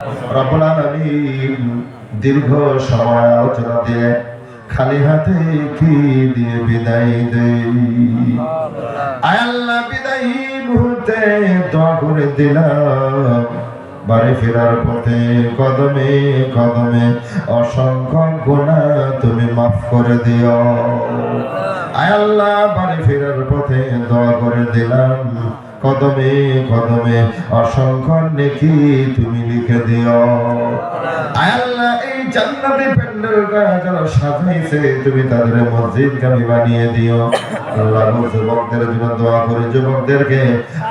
রব্বুল আলামিন দীর্ঘ সময় আলোচনা দিয়ে খালি হাতে কি দিয়ে বিদায় দেই। আয় আল্লাহ, বিদায়ী মুহূর্তে দোয়া করে দিলাম, বাড়ি ফেরার পথে কদমে কদমে অসংখ্য গুনাহ তুমি মাফ করে দিও। আয় আল্লাহ, বাড়ি ফেরার পথে দোয়া করে দিলাম, কদমে কদমে অসংখ্য নেকি তুমি লিখে দিও। আয় আল্লাহ, এই জান্নাতি প্যান্ডেলটা যারা সাজাইছে তুমি তাদের মসজিদগামী বানিয়ে দিও। আল্লাহ, যুবকদের জন্য দোয়া করি, যুবকদেরকে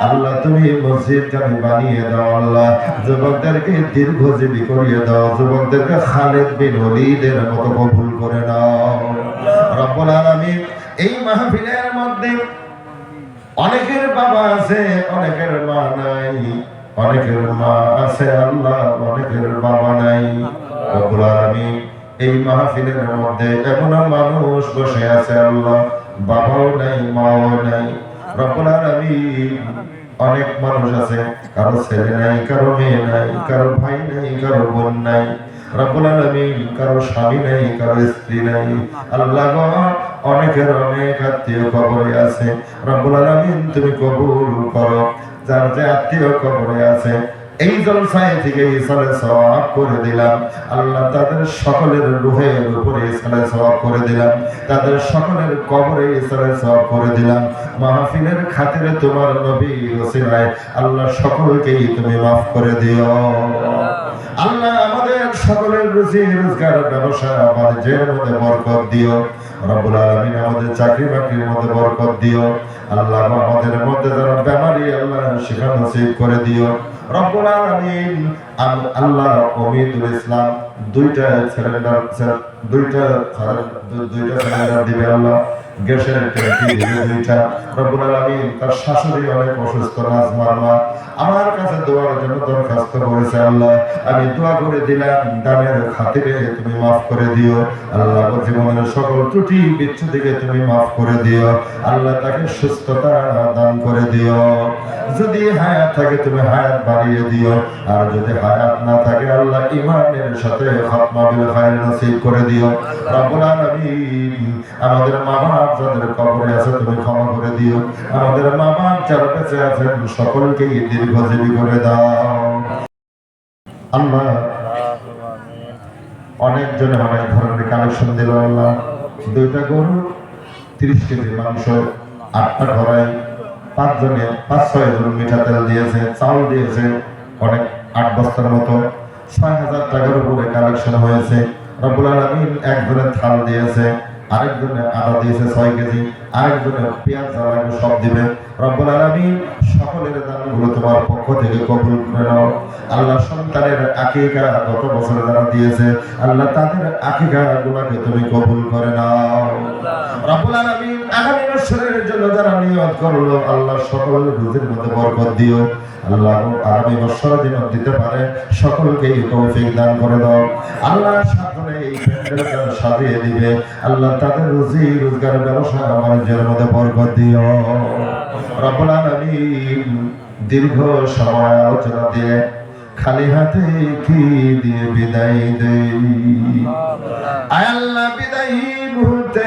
আল্লাহ তুমি মসজিদগামী বানিয়ে দাও। আল্লাহ, যুবকদেরকে দীর্ঘজীবী করিয়ে দাও, যুবকদেরকে খালেদ বিন ওলীদের মতো কবুল করে নাও। রব্বুল আলামিন, এই মাহফিলের মধ্যে অনেকের বাবা আছে, অনেকের মা নাই, অনেকের মা আছে আল্লাহ, অনেকের বাবা নাই। রব্বুল আলামিন, এই মাহফিলের মধ্যে এমন মানুষ বসে আছে আল্লাহ, বাবাও নাই, মাও নাই। রব্বুল আলামিন, অনেক মানুষ আছে, কারো ছেলে নাই, কারো মেয়ে নাই, কারো ভাই নাই, কারো বোন নাই। রব্বুল আলামিন, কারো স্বামী নাই, কারো স্ত্রী নাই। আল্লাহ গো, অনেকের অনেক আত্মীয় কবরে আছে। রব্বুল আলামিন, তুমি কবুল করো। যার যে আত্মীয় কবরে আছে, এই জলসায় থেকে ইসালে সওয়াব করে দিলাম। আল্লাহ, তাদের সকলের রূহের উপরে ইসালে সওয়াব করে দিলাম, তাদের সকলের কবরে ইসালে সওয়াব করে দিলাম। মাহফিলের খাতিরে তোমার নবী ওসিলায় আল্লাহ সকলকেই তুমি মাফ করে দিও। আল্লাহ, আমাদের সকলের রুজি রোজগার ব্যবসা বাণিজ্যের মধ্যে বরকত দিও। রব্বুল আলামিন, আমাদের চাকরি বাকরির মধ্যে বরকত দিও। আল্লাহ, আমাদের মধ্যে যারা বেমারি আল্লাহ শিফা নসিব করে দিও। রব্বুল আলামিন, আল্লাহ অমিদুল ইসলাম দুইটা সিলিন্ডার দিবে আল্লাহ, গ্যাসের ট্যাঙ্কি দিবে দুইটা। রব্বুল আলামিন, তার শাশুড়ি অনেক অসুস্থ, নাজমার মা আমার কাছে দোয়ার জন্য দরখাস্ত করেছে। আল্লাহ, আমি দোয়া করে দিলাম, দানের খাতিরে তুমি মাফ করে দিও। আল্লাহ, জীবনের সকল ত্রুটি বিচ্ছুতিকে তুমি মাফ করে দিও। আল্লাহ, তাকে সুস্থতা দান করে দিও। যদি হায়াত থাকে তুমি হায়াত বাড়িয়ে দিও, আর যদি হায়াত না থাকে আল্লাহ ঈমানের সাথে খাতমা বিল খায়র নসিব করে দিও। রব্বুল আলামিন, আমাদের মা বাপ যাদের কবরে আছে তুমি ক্ষমা করে দিও। আমাদের মা বাপ যারা বেঁচে আছেন সকলকে দীর্ঘজীবী করে দাও। আল্লাহ, অনেকজনে অনেক ধরনের কালেকশন দিল। আল্লাহ, 2টা গরু, 30 কেজি মাংস, 8টা ঘরাই, 5 জনে 5-6 জন মিঠা তেল দিয়েছে, চাউল দিয়েছে অনেক 8 বস্তার মতো। 6,000 টাকার উপরে কালেকশন হয়েছে। রব্বুল আলামিন, একজনে থাল দিয়েছে, আরেকজনে আদা দিয়েছে 6 কেজি, আরেকজনে পেঁয়াজ জ্বালানো সব দিবে। রব্বুল আলামিন, সকলের দানগুলো তোমার পক্ষ থেকে কবুল করে নাও। আল্লাহ, সন্তানের আকীকা গত বছর যারা দিয়েছে আল্লাহ, তাদের আকীকা গুলোকে তুমি কবুল করে নাও। রব্বুল আলামিন, আগামী বছরের জন্য যারা নিয়ত করলো আল্লাহ, সকলের রুজির মধ্যে বরকত দিও। আল্লাহ, আগামী বছর যেন দিতে পারে সকলকেই তৌফিক দান করে দাও। আল্লাহ, সামনে এই প্যান্ডেলটা সাজিয়ে দিবে আল্লাহ, তাদের রুজি রোজগার ব্যবসা বাণিজ্যের মধ্যে বরকত দিও। রব্বুল আলামিন, দীর্ঘ সময় আলোচনা দিয়ে খালি হাতে কি দিয়ে বিদায় দেই। আয় আল্লাহ, বিদায়ী মুহূর্তে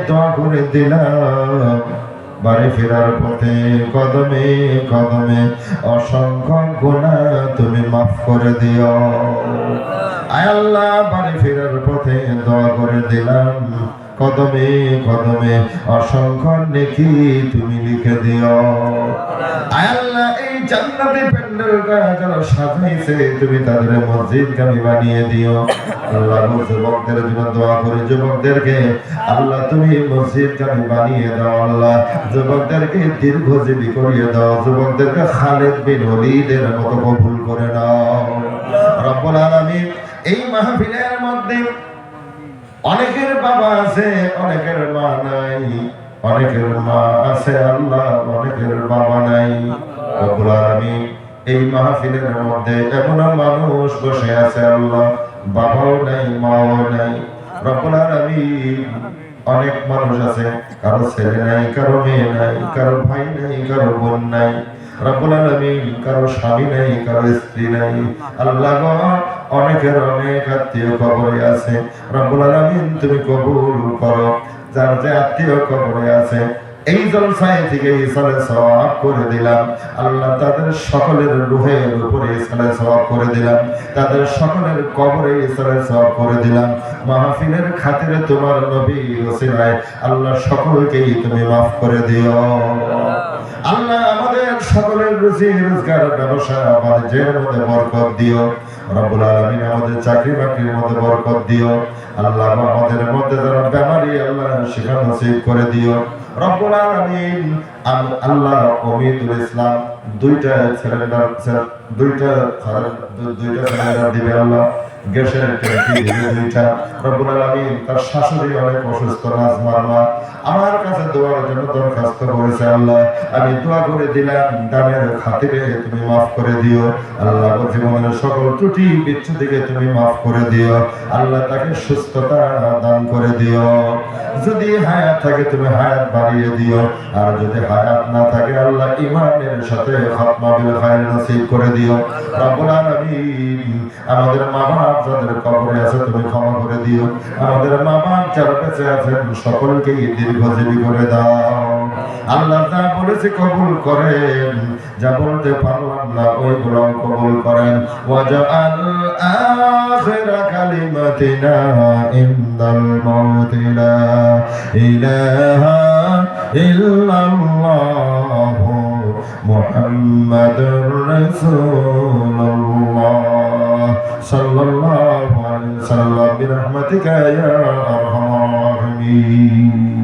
দোয়া করে দিলাম, বাড়ি ফেরার পথে কদমে কদমে অসংখ্য গুনাহ তুমি মাফ করে দিও। আয় আল্লাহ, বাড়ি ফেরার পথে দোয়া করে দিলাম, কদমে কদমে অসংখ্য নেকি তুমি লিখে দিও। আয় আল্লাহ, এই জান্নাতি প্যান্ডেলটা যারা সাজাইছে তুমি তাদের মসজিদগামী বানিয়ে দিও। আল্লাহ, যুবকদের জন্য দোয়া করি, যুবকদেরকে আল্লাহ তুমি মসজিদগামী বানিয়ে দাও। আল্লাহ, যুবকদেরকে দীর্ঘজীবী করিয়ে দাও, যুবকদেরকে খালেদ বিন ওলীদের মতো কবুল করে নাও। রব্বুল আলামিন, এই মাহফিলের মধ্যে অনেকের বাবা আছে, অনেকের মা নাই, অনেকের মা আছে আল্লাহ, অনেকের বাবা নাই। রব্বুল আলামিন, এই মাহফিলের মধ্যে এমন মানুষ বসে আছে আল্লাহ, বাবাও নাই, মাও নাই। রব্বুল আলামিন, অনেক মানুষ আছে, কারো ছেলে নাই, কারো মেয়ে নাই, কারো ভাই নাই, কারো বোন নাই। রব্বুল আলামিন কারো স্বামী নাই, কারো স্ত্রী নাই, আল্লাহ গো অনেকের অনেক আত্মীয় কবরে আছে, রব্বুল আলামিন তুমি কবুল করো। যার যে আত্মীয় কবরে আছে এই জলসায় থেকে ইসালে সওয়াব করে দিলাম আল্লাহ, তাদের সকলের রূহের উপরে ইসালে সওয়াব করে দিলাম, তাদের সকলের কবরে ইসালে সওয়াব করে দিলাম। মাহফিলের খাতিরে তোমার নবী ওসিলায় আল্লাহ সকলকেই তুমি মাফ করে দিও। আল্লাহ আমাদের সকলের রুজি রোজগার ব্যবসা বাণিজ্যের মধ্যে বরকত দিও। রব্বুল আলামিন আমাদের চাকরি বাকরির মধ্যে বরকত দিও। আল্লাহ আমাদের মধ্যে যারা বেমারি আল্লাহ শিফা নসিব করে দিও। রব্বুল আলামিন আল্লাহ অমিদুল ইসলাম দুইটা সিলিন্ডার দিবে আল্লাহ, গ্যাসের ট্যাঙ্কি দিবে দুইটা। রব্বুল আলামিন তার শাশুড়ি অনেক অসুস্থ, নাজমার মা আমার কাছে দোয়ার জন্য দরখাস্ত করেছে আল্লাহ, আমি দোয়া করে দিলাম দানের খাতিরে তুমি মাফ করে দিও। আল্লাহ জীবনের সকল ত্রুটি বিচ্ছুতিকে তুমি মাফ করে দিও। আল্লাহ তাকে সুস্থতা দান করে দিও। যদি হায়াত থাকে তুমি হায়াত বাড়িয়ে দিও, আর যদি হায়াত না থাকে আল্লাহ ঈমানের সাথে খাতমা বিল খায়র নসিব করে দিও। রব্বুল আলামিন আমাদের মা বাপ যাদের কবরে আছে তুমি ক্ষমা করে দিও। আমাদের মা বাপ যারা বেঁচে আছেন সকলকে দীর্ঘজীবী করে দাও। আল্লাহ যা বলেছে কবুল করেন, যা বলতে পারলাম না ওইগুলো কবুল করেন। ওয়াজআল আখিরা কালিমাতিনা ইনদাল মাউতি লা ইলাহা ইল্লাল্লাহু মুহাম্মাদুর রাসূলুল্লাহ সাল্লাল্লাহু আলাইহি ওয়াসাল্লাম বিরহমাতিকা ইয়া আরহামার রাহিমিন।